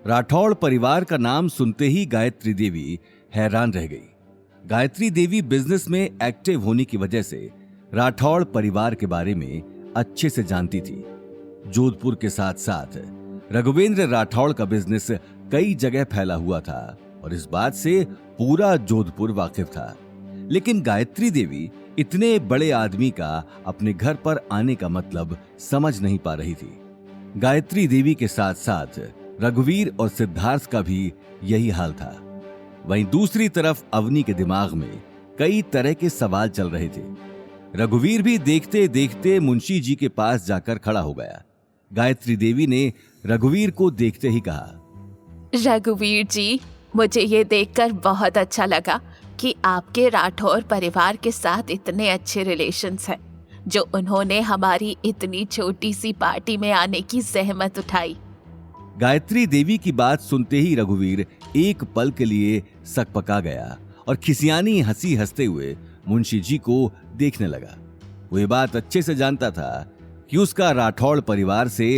राठौड़ परिवार का नाम सुनते ही गायत्री देवी हैरान रह गई। गायत्री देवी बिजनेस में एक्टिव होने की वजह से राठौड़ परिवार के बारे में अच्छे से जानती थी। जोधपुर के साथ साथ रघुवेंद्र राठौड़ का बिजनेस कई जगह फैला हुआ था और इस बात से पूरा जोधपुर वाकिफ था। लेकिन गायत्री देवी इतने बड़े आदमी का अपने घर पर आने का मतलब समझ नहीं पा रही थी। गायत्री देवी के साथ साथ रघुवीर और सिद्धार्थ का भी यही हाल था। वहीं दूसरी तरफ अवनी के दिमाग में कई तरह के सवाल चल रहे थे। रघुवीर भी देखते देखते मुंशी जी के पास जाकर खड़ा हो गया। गायत्री देवी ने रघुवीर को देखते ही कहा, रघुवीर जी, मुझे ये देखकर बहुत अच्छा लगा कि आपके राठौर परिवार के साथ इतने अच्छे रिलेशंस हैं, जो उन्होंने हमारी इतनी छोटी सी पार्टी में आने की जहमत उठाई। गायत्री देवी की बात सुनते ही रघुवीर एक पल के लिए सकपका गया और खिसियानी हंसी हंसते हुए मुंशी जी को देखने लगा। वो ये बात अच्छे से जानता था कि उसका राठौड़ परिवार से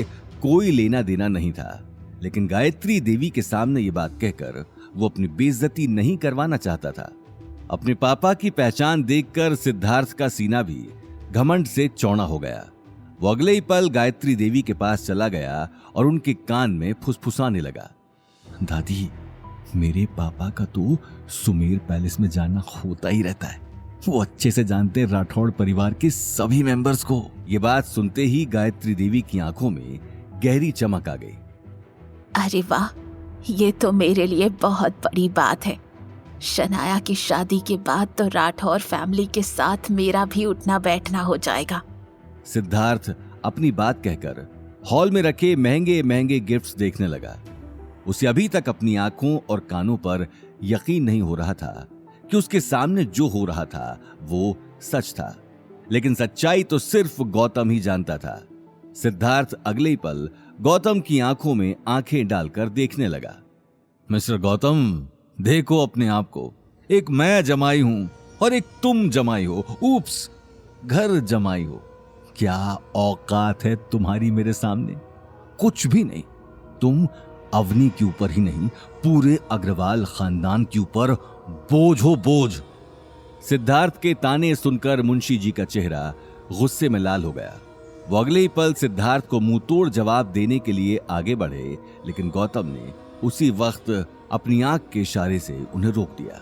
कोई लेना देना नहीं था, लेकिन गायत्री देवी के सामने ये बात कहकर वो अपनी बेइज्जती नहीं करवाना चाहता था। अपने पापा की पहचान देखकर सिद्धार्थ का सीना भी घमंड से चौड़ा हो गया। वो अगले ही पल गायत्री देवी के पास चला गया और उनके कान में फुसफुसाने लगा, दादी, मेरे पापा का तो सुमेर पैलेस में जाना होता ही रहता है। वो अच्छे से जानते राठौड़ परिवार के सभी मेंबर्स को। ये बात सुनते ही गायत्री देवी की आंखों में गहरी चमक आ गई। अरे वाह, ये तो मेरे लिए बहुत बड़ी बात है। शनाया की शादी के बाद तो राठौर फैमिली के साथ मेरा भी उठना बैठना हो जाएगा। सिद्धार्थ अपनी बात कहकर हॉल में रखे महंगे महंगे गिफ्ट्स देखने लगा। उसे अभी तक अपनी आंखों और कानों पर यकीन नहीं हो रहा था कि उसके सामने जो हो रहा था वो सच था, लेकिन सच्चाई तो सिर्फ गौतम ही जानता था। सिद्धार्थ अगले ही पल गौतम की आंखों में आंखें डालकर देखने लगा। मिस्टर गौतम, देखो अपने आप को, एक मैं जमाई हूं और एक तुम जमाई हो। ऊप्स, घर जमाई हो। क्या औकात है तुम्हारी मेरे सामने? कुछ भी नहीं। तुम अवनी के ऊपर ही नहीं, पूरे अग्रवाल खानदान के ऊपर बोझ हो, बोझ। सिद्धार्थ के ताने सुनकर मुंशी जी का चेहरा गुस्से में लाल हो गया। वो अगले ही पल सिद्धार्थ को मुंह तोड़ जवाब देने के लिए आगे बढ़े, लेकिन गौतम ने उसी वक्त अपनी आंख के इशारे से उन्हें रोक दिया।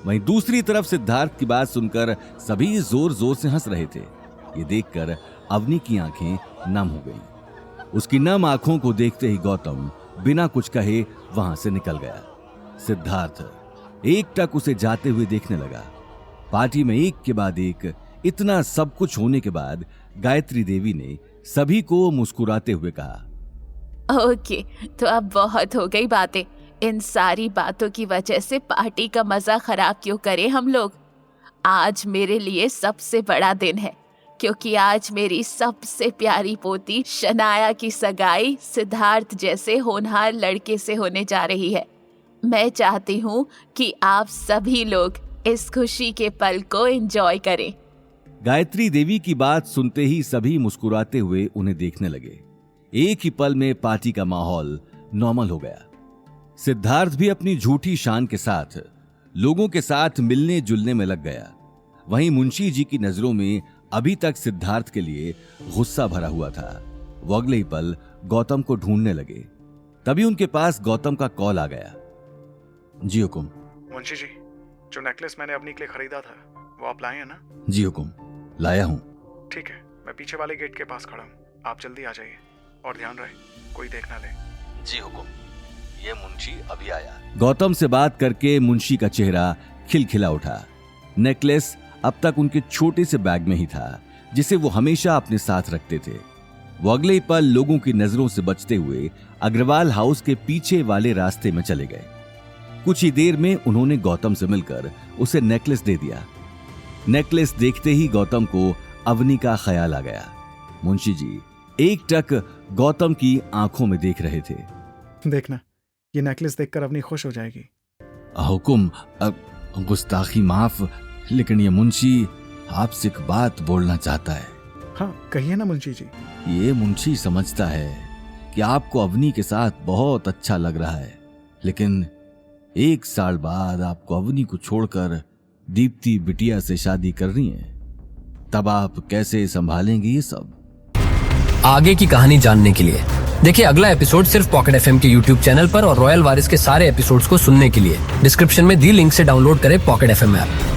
वहीं दूसरी तरफ सिद्धार्थ की बात सुनकर सभी जोर जोर से हंस रहे थे। ये देखकर अवनी की आंखें नम हो गईं। उसकी नम आंखों को देखते ही गौतम बिना कुछ कहे वहां से निकल गया। सिद्धार्थ एकटक उसे जाते हुए देखने लगा। पार्टी में एक के बाद एक इतना सब कुछ होने के बाद गायत्री देवी ने सभी को मुस्कुराते हुए कहा, ओके, तो अब बहुत हो गई बातें। इन सारी बातों की वजह से पार्टी का मजा खराब क्यों करें हम लोग। आज मेरे लिए सबसे बड़ा दिन है, क्योंकि आज मेरी सबसे प्यारी पोती शनाया की सगाई सिद्धार्थ जैसे होनहार लड़के से होने जा रही है। मैं चाहती हूँ कि आप सभी लोग इस खुशी के पल को एंजॉय करें। गायत्री देवी की बात सुनते ही सभी मुस्कुराते हुए उन्हें देखने लगे। एक ही पल में पार्टी का माहौल नॉर्मल हो गया। सिद्धार्थ भी अपनी झूठी शान के साथ लोगों के साथ मिलने जुलने में लग गया। वहीं मुंशी जी की नजरों में अभी तक सिद्धार्थ के लिए गुस्सा भरा हुआ था। वो अगले ही पल गौतम को ढूंढने लगे। तभी उनके पास गौतम का कॉल आ गया। जी हुकुम। मुंशी जी, जो नेकलेस मैंने अपनी के लिए खरीदा था वो आप लाए हैं ना? जी हुकुम, लाया हूँ। ठीक है, मैं पीछे वाले गेट के पास खड़ा हूँ, आप जल्दी आ जाइए और ध्यान रहे कोई देख ना ले। जी हुकुम। ये मुंशी अभी आया। गौतम से बात करके मुंशी का चेहरा खिलखिला उठा। नेकलेस अब तक उनके छोटे से बैग में ही था, जिसे वो हमेशा अपने साथ रखते थे। वो अगले ही पल लोगों की नजरों से बचते हुए अग्रवाल हाउस के पीछे वाले रास्ते में चले गए। कुछ ही देर में उन्होंने गौतम से मिलकर उसे नेकलेस दे दिया। नेकलेस देखते ही गौतम को अवनी का ख्याल आ गया। मुंशी जी एकटक गौतम की आंखों में देख रहे थे। देखना, ये नेकलेस देखकर अवनी खुश हो जाएगी। हुकुम, गुस्ताखी माफ, लेकिन ये मुंशी आपसे एक बात बोलना चाहता है। हाँ, कहिए ना मुंशी जी। ये मुंशी समझता है कि आपको अवनी के साथ बहुत अच्छा लग रहा है, लेकिन 1 साल बाद आपको अवनी को छोड़कर दीप्ति बिटिया से शादी करनी है, तब आप कैसे संभालेंगे ये सब? आगे की कहानी जानने के लिए देखिए अगला एपिसोड सिर्फ पॉकेट एफएम के यूट्यूब चैनल पर और रॉयल वारिस के सारे एपिसोड्स को सुनने के लिए डिस्क्रिप्शन में दी लिंक से डाउनलोड करें पॉकेट एफएम ऐप।